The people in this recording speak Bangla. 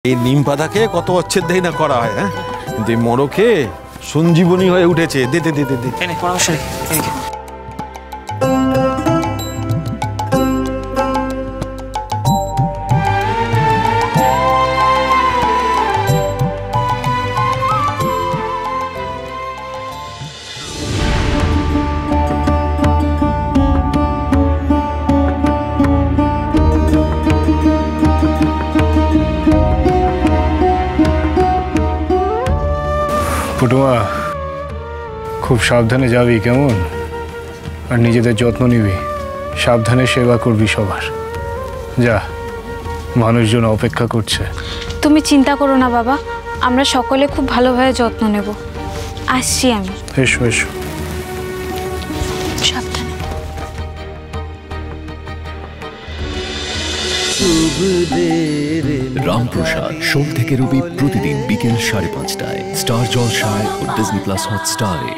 এই নিম পাতা খেয়ে কত অচ্ছেদ্যই না করা হয়, হ্যাঁ, কিন্তু এই মরো খেয়ে সঞ্জীবনী হয়ে উঠেছে। দে দে দে দে দে। পরামর্শ নেই। ফুটুমা, খুব সাবধানে যাবি কেমন? আর নিজেদের যত্ন নিবি, সাবধানে সেবা করবি সবার। যা, মানুষজন অপেক্ষা করছে। তুমি চিন্তা করো না বাবা, আমরা সকলে খুব ভালোভাবে যত্ন নেব। আসছি আমি। এসো এসো। সাবধানে। রামপ্রসাদ সোম থেকে রবি প্রতিদিন বিকেল 5:30টায় স্টার জলসায় ও ডিজনি প্লাস হটস্টারে।